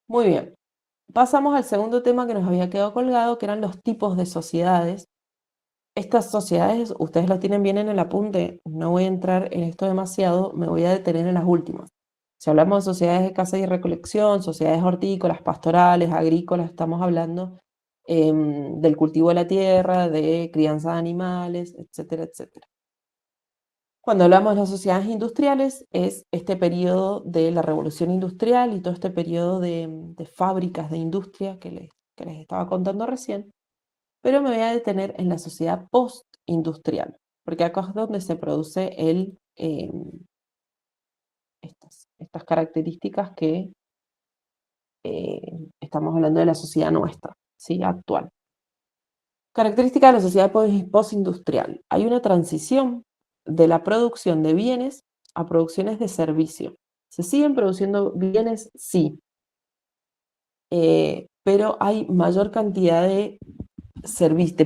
Muy bien. Pasamos al segundo tema que nos había quedado colgado, que eran los tipos de sociedades. Estas sociedades, ustedes lo tienen bien en el apunte, no voy a entrar en esto demasiado, me voy a detener en las últimas. Si hablamos de sociedades de caza y recolección, sociedades hortícolas, pastorales, agrícolas, estamos hablando del cultivo de la tierra, de crianza de animales, etcétera, etcétera. Cuando hablamos de las sociedades industriales, es este periodo de la revolución industrial y todo este periodo de fábricas de industria que les estaba contando recién, pero me voy a detener en la sociedad postindustrial, porque acá es donde se produce estas características que estamos hablando de la sociedad nuestra, ¿sí? Actual. Característica de la sociedad postindustrial. Hay una transición de la producción de bienes a producciones de servicio. ¿Se siguen produciendo bienes? Sí, pero hay mayor cantidad de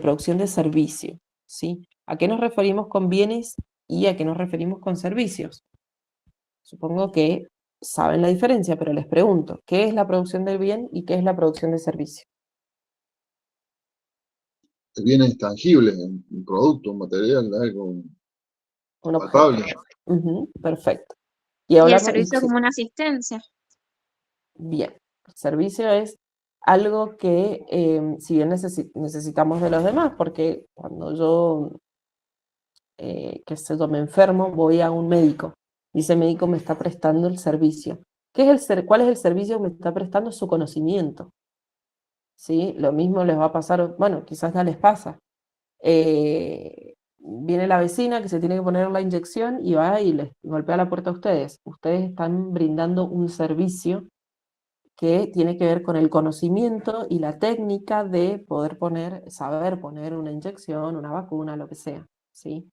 producción de servicio, ¿sí? ¿A qué nos referimos con bienes y a qué nos referimos con servicios? Supongo que saben la diferencia, pero les pregunto, ¿qué es la producción del bien y qué es la producción de servicio? Bienes tangibles, un producto, un material, algo Un objeto. palpable. Ujú, perfecto. Y Y el hablamos, servicio como una asistencia. bien, el servicio es algo que, si bien necesitamos de los demás, porque cuando yo, qué sé yo, me enfermo, voy a un médico y ese médico me está prestando el servicio. ¿Cuál es el servicio que me está prestando? Su conocimiento, ¿sí? Lo mismo les va a pasar, bueno, quizás ya les pasa. Viene la vecina que se tiene que poner la inyección y va y les golpea la puerta a ustedes. Ustedes están brindando un servicio que tiene que ver con el conocimiento y la técnica de saber poner una inyección, una vacuna, lo que sea, ¿sí?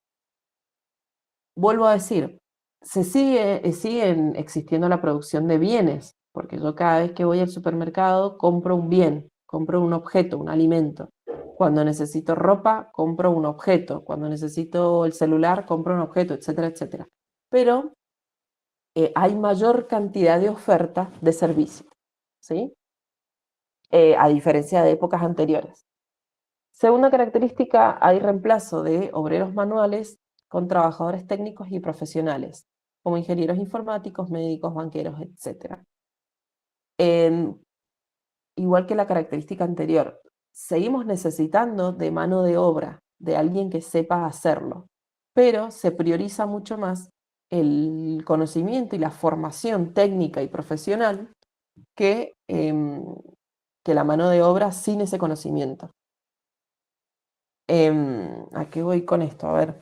Vuelvo a decir, siguen existiendo la producción de bienes, porque yo cada vez que voy al supermercado compro un bien, compro un objeto, un alimento. Cuando necesito ropa, compro un objeto. Cuando necesito el celular, compro un objeto, etcétera, etcétera. Pero hay mayor cantidad de oferta de servicios, ¿sí? A diferencia de épocas anteriores. Segunda característica, hay reemplazo de obreros manuales con trabajadores técnicos y profesionales, como ingenieros informáticos, médicos, banqueros, etc. Igual que la característica anterior, seguimos necesitando de mano de obra, de alguien que sepa hacerlo, pero se prioriza mucho más el conocimiento y la formación técnica y profesional que la mano de obra sin ese conocimiento. ¿A qué voy con esto? A ver,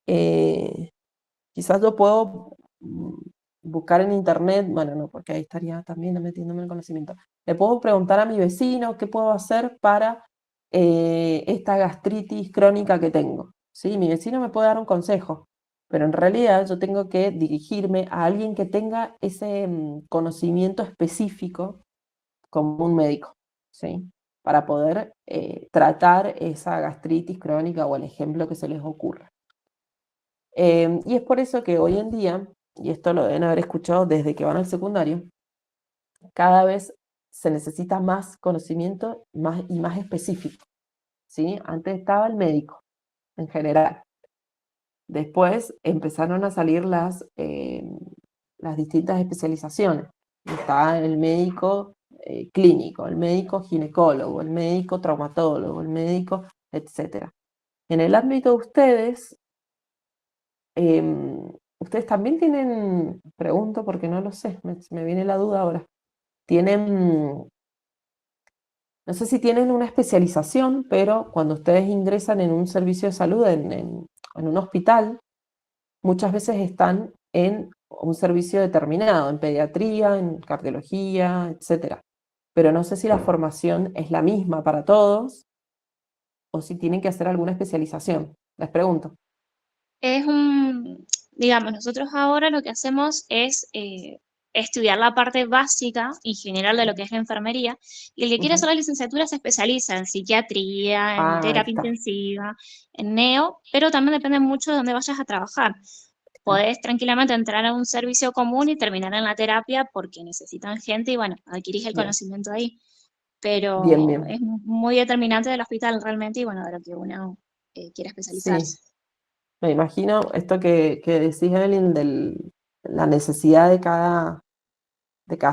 eh, quizás yo puedo buscar en internet, bueno, no, porque ahí estaría también metiéndome en el conocimiento. Le puedo preguntar a mi vecino qué puedo hacer para esta gastritis crónica que tengo. Sí, mi vecino me puede dar un consejo, pero en realidad yo tengo que dirigirme a alguien que tenga ese conocimiento específico como un médico, ¿sí? Para poder tratar esa gastritis crónica o el ejemplo que se les ocurra. Y es por eso que hoy en día, y esto lo deben haber escuchado desde que van al secundario, cada vez se necesita más conocimiento y más específico, ¿sí? Antes estaba el médico, en general. Después empezaron a salir las distintas especializaciones. Está el médico clínico, el médico ginecólogo, el médico traumatólogo, el médico, etc. En el ámbito de ustedes, ustedes también tienen, pregunto porque no lo sé, me viene la duda ahora, tienen, no sé si tienen una especialización, pero cuando ustedes ingresan en un servicio de salud, en un hospital, muchas veces están en un servicio determinado, en pediatría, en cardiología, etcétera. Pero no sé si la formación es la misma para todos o si tienen que hacer alguna especialización. Les pregunto. Es digamos, nosotros ahora lo que hacemos es estudiar la parte básica y general de lo que es la enfermería, y el que quiere hacer Ujú. la licenciatura se especializa en psiquiatría, en Ah, ahí terapia está. intensiva, en neo, pero también depende mucho de dónde vayas a trabajar. podés tranquilamente entrar a un servicio común y terminar en la terapia porque necesitan gente y bueno, adquirís el Bien, conocimiento ahí. bien, Pero bien. es muy determinante del hospital realmente y bueno, de lo que uno quiera Sí, especializarse. me imagino esto que decís, Evelyn, de la necesidad de cada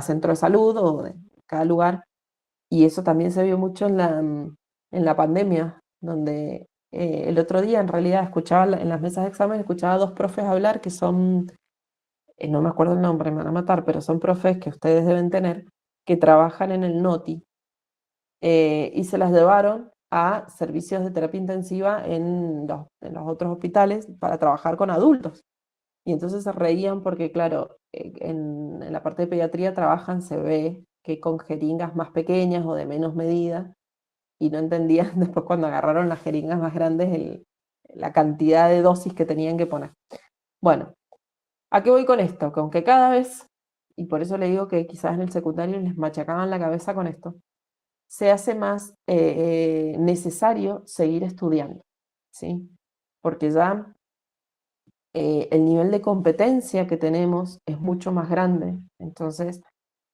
centro de salud o de cada lugar. Y eso también se vio mucho en la pandemia, donde el otro día en realidad escuchaba en las mesas de examen, escuchaba a dos profes hablar que son, no me acuerdo el nombre, me van a matar, pero son profes que ustedes deben tener, que trabajan en el NOTI, y se las llevaron a servicios de terapia intensiva en los otros hospitales para trabajar con adultos. Y entonces se reían porque, claro, en la parte de pediatría trabajan, se ve que con jeringas más pequeñas o de menos medida, y no entendían después cuando agarraron las jeringas más grandes la cantidad de dosis que tenían que poner. Bueno, ¿a qué voy con esto? Con que cada vez, y por eso le digo que quizás en el secundario les machacaban la cabeza con esto, se hace más necesario seguir estudiando, ¿sí? Porque ya el nivel de competencia que tenemos es mucho más grande. Entonces,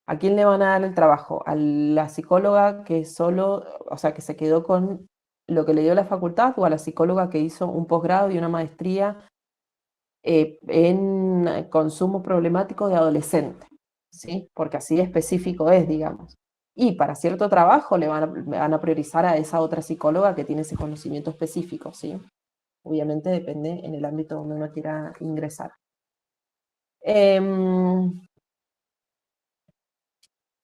¿a quién le van a dar el trabajo? A la psicóloga que solo, o sea, que se quedó con lo que le dio la facultad, o a la psicóloga que hizo un posgrado y una maestría en consumo problemático de adolescentes, ¿sí? Porque así de específico es, digamos. Y para cierto trabajo le van a priorizar a esa otra psicóloga que tiene ese conocimiento específico, ¿sí? Obviamente depende en el ámbito donde uno quiera ingresar.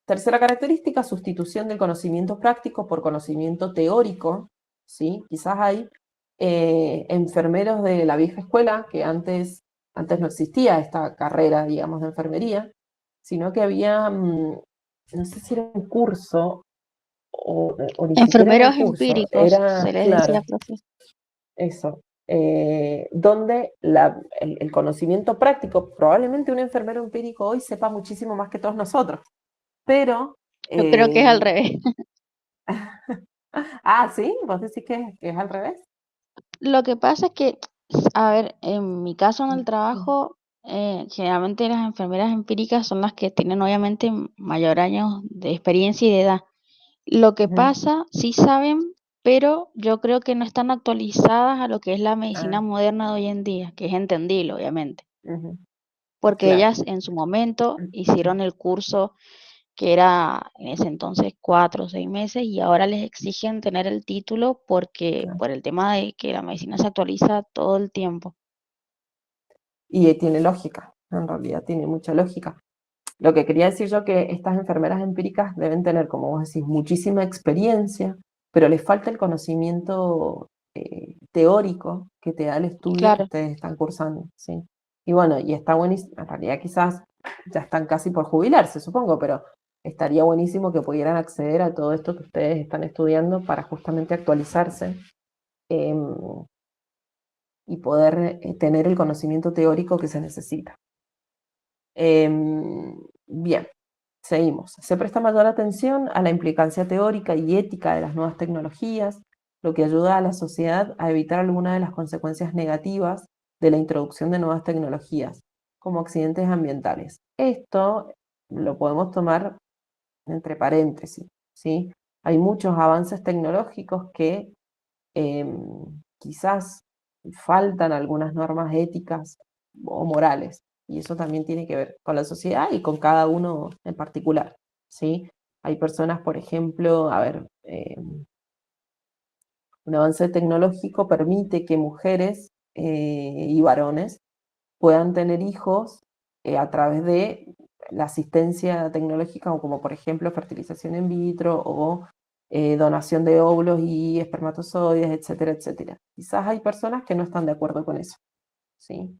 Tercera característica, sustitución del conocimiento práctico por conocimiento teórico, ¿sí? Quizás hay enfermeros de la vieja escuela, que antes no existía esta carrera, digamos, de enfermería, sino que había, no sé si era un curso o ni siquiera era un Enfermeros curso, empíricos, era, se les claro, decía, profe. eso, donde el conocimiento práctico, probablemente un enfermero empírico hoy sepa muchísimo más que todos nosotros, pero... Yo creo que es al revés. Ah, ¿sí? ¿Vos decís que es al revés? Lo que pasa es que, a ver, en mi caso en el Mm, trabajo, generalmente las enfermeras empíricas son las que tienen obviamente mayor años de experiencia y de edad. Lo que ujú, pasa, sí saben, pero yo creo que no están actualizadas a lo que es la medicina ah, moderna de hoy en día, que es entendible, obviamente, ujú, porque claro. ellas en su momento Mm, hicieron el curso que era en ese entonces 4 o 6 meses y ahora les exigen tener el título porque claro. por el tema de que la medicina se actualiza todo el tiempo. Y tiene lógica, en realidad tiene mucha lógica. Lo que quería decir yo que estas enfermeras empíricas deben tener, como vos decís, muchísima experiencia, pero les falta el conocimiento teórico que te da el estudio que Claro, ustedes están cursando, ¿sí? Y bueno, y está buenísimo, en realidad quizás ya están casi por jubilarse, supongo, pero estaría buenísimo que pudieran acceder a todo esto que ustedes están estudiando para justamente actualizarse, em, y poder tener el conocimiento teórico que se necesita. Bien, seguimos. Se presta mayor atención a la implicancia teórica y ética de las nuevas tecnologías, lo que ayuda a la sociedad a evitar algunas de las consecuencias negativas de la introducción de nuevas tecnologías, como accidentes ambientales. Esto lo podemos tomar entre paréntesis, ¿sí? Hay muchos avances tecnológicos que quizás faltan algunas normas éticas o morales, y eso también tiene que ver con la sociedad y con cada uno en particular, ¿sí? Hay personas, por ejemplo, a ver, un avance tecnológico permite que mujeres y varones puedan tener hijos a través de la asistencia tecnológica, o como por ejemplo fertilización in vitro o donación de óvulos y espermatozoides, etcétera, etcétera. Quizás hay personas que no están de acuerdo con eso, ¿sí?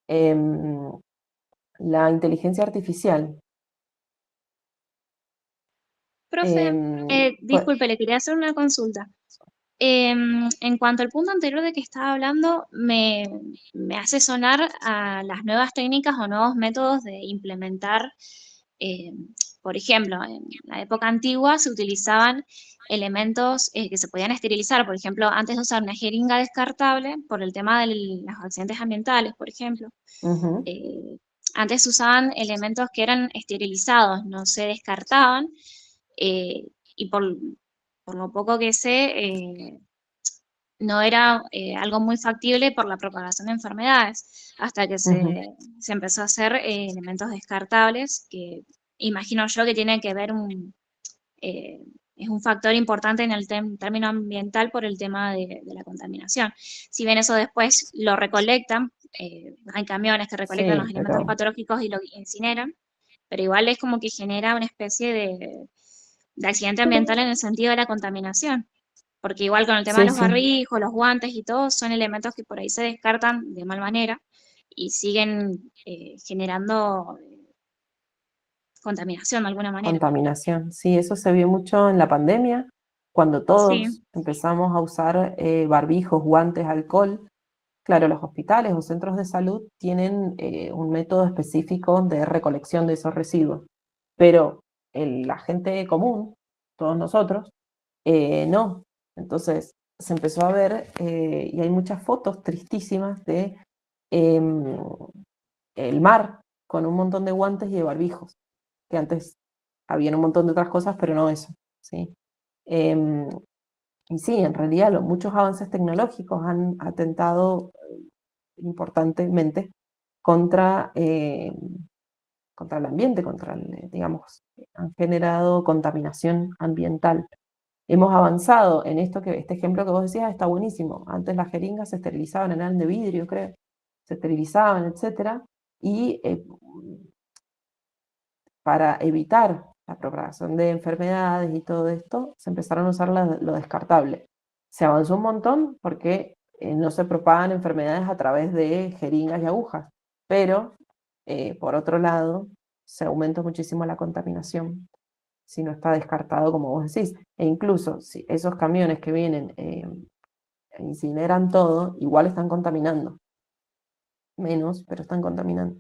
Em, la inteligencia artificial. Profe, Pues, disculpe, le quería hacer una consulta. En cuanto al punto anterior de que estaba hablando, me hace sonar a las nuevas técnicas o nuevos métodos de implementar eh, por ejemplo, en la época antigua se utilizaban elementos que se podían esterilizar. Por ejemplo, antes de usar una jeringa descartable, por el tema de los accidentes ambientales, por ejemplo, Ujú, eh, antes se usaban elementos que eran esterilizados, no se descartaban, y por lo poco que sé, no era algo muy factible por la propagación de enfermedades, hasta que ujú. se empezó a hacer elementos descartables, que imagino yo que tiene que ver eh, es un factor importante en el término ambiental por el tema de la contaminación. Si bien eso después lo recolectan, hay camiones que recolectan los Sí, elementos pero patológicos y lo incineran, pero igual es como que genera una especie de accidente ambiental en el sentido de la contaminación. Porque igual con el tema de sí, los sí, barbijos, los guantes y todo, son elementos que por ahí se descartan de mal manera y siguen generando contaminación de alguna manera. contaminación. Sí, eso se vio mucho en la pandemia, cuando Sí, todos empezamos a usar barbijos, guantes, alcohol. Claro, los hospitales o centros de salud tienen un método específico de recolección de esos residuos, pero la gente común, todos nosotros, no. Entonces se empezó a ver, y hay muchas fotos tristísimas de em, el mar con un montón de guantes y de barbijos, que antes habían un montón de otras cosas, pero no eso, ¿sí? Em, y sí, en realidad muchos avances tecnológicos han atentado importantemente contra, contra el ambiente, digamos, han generado contaminación ambiental. Hemos avanzado en esto este ejemplo que vos decías está buenísimo. Antes las jeringas se esterilizaban, eran de vidrio, creo, se esterilizaban, etcétera, y para evitar la propagación de enfermedades y todo esto, se empezaron a usar lo descartable. Se avanzó un montón porque no se propagan enfermedades a través de jeringas y agujas, pero por otro lado, se aumenta muchísimo la contaminación si no está descartado, como vos decís. E incluso si esos camiones que vienen incineran todo, igual están contaminando. Menos, pero están contaminando.